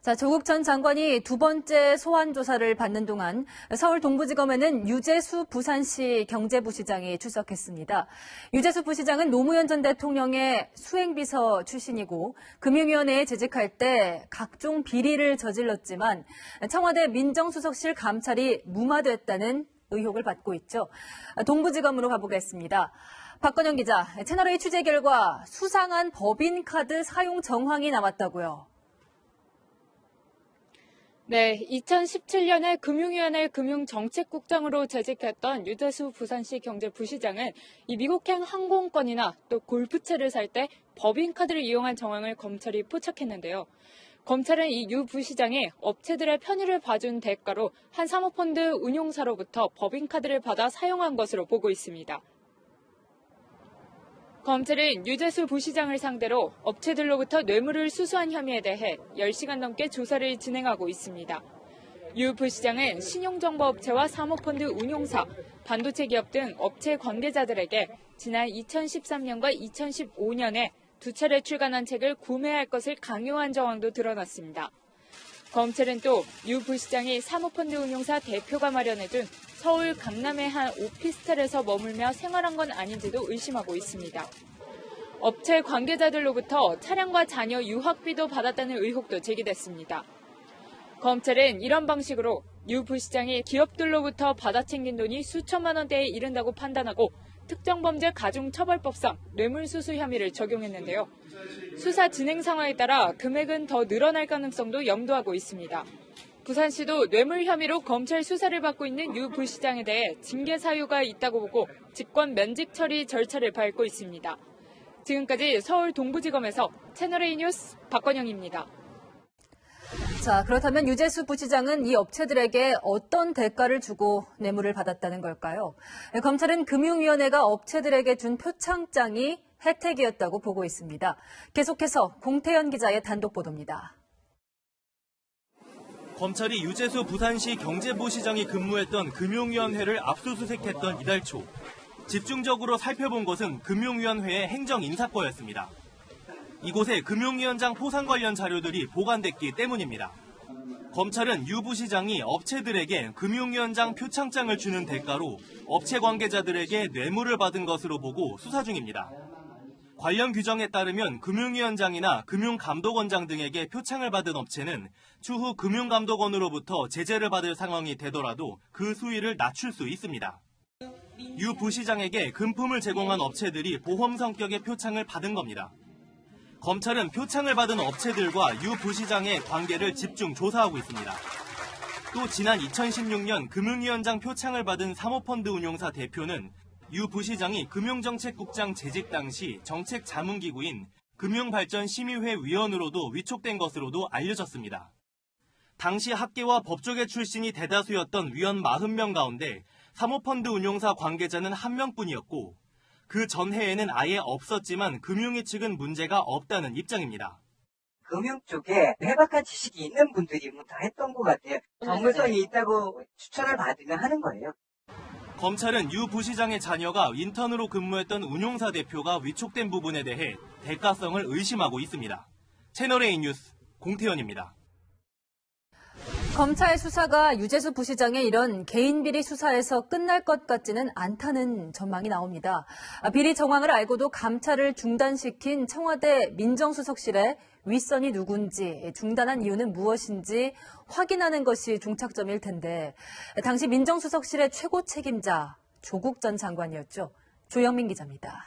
자, 조국 전 장관이 두 번째 소환 조사를 받는 동안 서울 동부지검에는 유재수 부산시 경제부시장이 출석했습니다. 유재수 부시장은 노무현 전 대통령의 수행비서 출신이고 금융위원회에 재직할 때 각종 비리를 저질렀지만 청와대 민정수석실 감찰이 무마됐다는 의혹을 받고 있죠. 동부지검으로 가보겠습니다. 박건영 기자, 채널A 취재 결과 수상한 법인카드 사용 정황이 나왔다고요. 네, 2017년에 금융위원회 금융정책국장으로 재직했던 유재수 부산시 경제부시장은 이 미국행 항공권이나 또 골프채를 살 때 법인카드를 이용한 정황을 검찰이 포착했는데요. 검찰은 이 유 부시장이 업체들의 편의를 봐준 대가로 한 사모펀드 운용사로부터 법인카드를 받아 사용한 것으로 보고 있습니다. 검찰은 유재수 부시장을 상대로 업체들로부터 뇌물을 수수한 혐의에 대해 10시간 넘게 조사를 진행하고 있습니다. 유 부시장은 신용정보업체와 사모펀드 운용사, 반도체 기업 등 업체 관계자들에게 지난 2013년과 2015년에 두 차례 출간한 책을 구매할 것을 강요한 정황도 드러났습니다. 검찰은 또 유 부시장이 사모펀드 운용사 대표가 마련해준 서울 강남의 한 오피스텔에서 머물며 생활한 건 아닌지도 의심하고 있습니다. 업체 관계자들로부터 차량과 자녀 유학비도 받았다는 의혹도 제기됐습니다. 검찰은 이런 방식으로 유 부시장이 기업들로부터 받아 챙긴 돈이 수천만 원대에 이른다고 판단하고 특정범죄 가중처벌법상 뇌물수수 혐의를 적용했는데요. 수사 진행 상황에 따라 금액은 더 늘어날 가능성도 염두하고 있습니다. 부산시도 뇌물 혐의로 검찰 수사를 받고 있는 유 부시장에 대해 징계 사유가 있다고 보고 직권 면직 처리 절차를 밟고 있습니다. 지금까지 서울 동부지검에서 채널A 뉴스 박건영입니다. 자, 그렇다면 유재수 부시장은 이 업체들에게 어떤 대가를 주고 뇌물을 받았다는 걸까요? 검찰은 금융위원회가 업체들에게 준 표창장이 혜택이었다고 보고 있습니다. 계속해서 공태현 기자의 단독 보도입니다. 검찰이 유재수 부산시 경제부시장이 근무했던 금융위원회를 압수수색했던 이달 초 집중적으로 살펴본 것은 금융위원회의 행정인사과였습니다. 이곳에 금융위원장 포상 관련 자료들이 보관됐기 때문입니다. 검찰은 유 부시장이 업체들에게 금융위원장 표창장을 주는 대가로 업체 관계자들에게 뇌물을 받은 것으로 보고 수사 중입니다. 관련 규정에 따르면 금융위원장이나 금융감독원장 등에게 표창을 받은 업체는 추후 금융감독원으로부터 제재를 받을 상황이 되더라도 그 수위를 낮출 수 있습니다. 유 부시장에게 금품을 제공한 업체들이 보험 성격의 표창을 받은 겁니다. 검찰은 표창을 받은 업체들과 유 부시장의 관계를 집중 조사하고 있습니다. 또 지난 2016년 금융위원장 표창을 받은 사모펀드 운용사 대표는 유 부시장이 금융정책국장 재직 당시 정책자문기구인 금융발전심의회 위원으로도 위촉된 것으로도 알려졌습니다. 당시 학계와 법조계 출신이 대다수였던 위원 40명 가운데 사모펀드 운용사 관계자는 1명뿐이었고 그 전해에는 아예 없었지만 금융위 측은 문제가 없다는 입장입니다. 금융 쪽에 해박한 지식이 있는 분들이 다 했던 것 같아요. 전문성이 있다고 추천을 받으면 하는 거예요. 검찰은 유 부시장의 자녀가 인턴으로 근무했던 운용사 대표가 위촉된 부분에 대해 대가성을 의심하고 있습니다. 채널A 뉴스 공태현입니다. 검찰 수사가 유재수 부시장의 이런 개인 비리 수사에서 끝날 것 같지는 않다는 전망이 나옵니다. 비리 정황을 알고도 감찰을 중단시킨 청와대 민정수석실의 윗선이 누군지, 중단한 이유는 무엇인지 확인하는 것이 중착점일 텐데 당시 민정수석실의 최고 책임자 조국 전 장관이었죠. 조영민 기자입니다.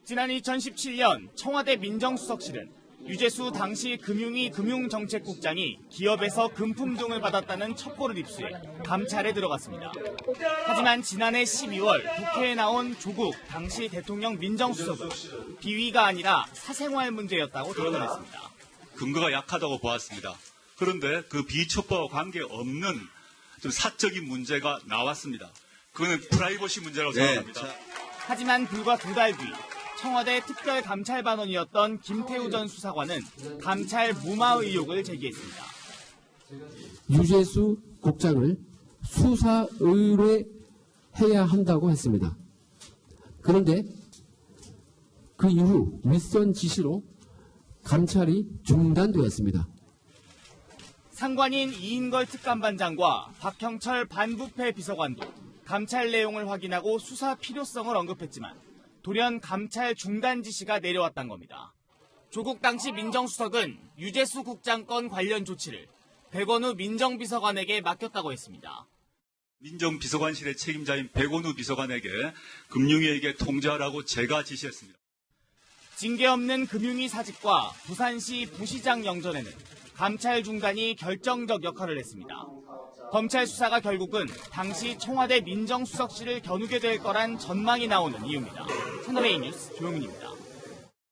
지난 2017년 청와대 민정수석실은 유재수 당시 금융위 금융정책국장이 기업에서 금품 등을 받았다는 첩보를 입수해 감찰에 들어갔습니다. 하지만 지난해 12월 국회에 나온 조국 당시 대통령 민정수석은 비위가 아니라 사생활 문제였다고 드러냈습니다. 근거가 약하다고 보았습니다. 그런데 그 비첩보와 관계없는 좀 사적인 문제가 나왔습니다. 그거는 프라이버시 문제라고 생각합니다. 하지만 불과 2달 뒤 청와대 특별감찰반원이었던 김태우 전 수사관은 감찰 무마 의혹을 제기했습니다. 유재수 국장을 수사 의뢰해야 한다고 했습니다. 그런데 그 이후 윗선 지시로 감찰이 중단되었습니다. 상관인 이인걸 특감반장과 박형철 반부패 비서관도 감찰 내용을 확인하고 수사 필요성을 언급했지만 돌연 감찰 중단 지시가 내려왔단 겁니다. 조국 당시 민정수석은 유재수 국장 건 관련 조치를 백원우 민정비서관에게 맡겼다고 했습니다. 민정비서관실의 책임자인 백원우 비서관에게 금융위에게 통제하라고 제가 지시했습니다. 징계 없는 금융위 사직과 부산시 부시장 영전에는 감찰 중단이 결정적 역할을 했습니다. 검찰 수사가 결국은 당시 청와대 민정수석실을 겨누게 될 거란 전망이 나오는 이유입니다. 채널A 뉴스 조용민입니다.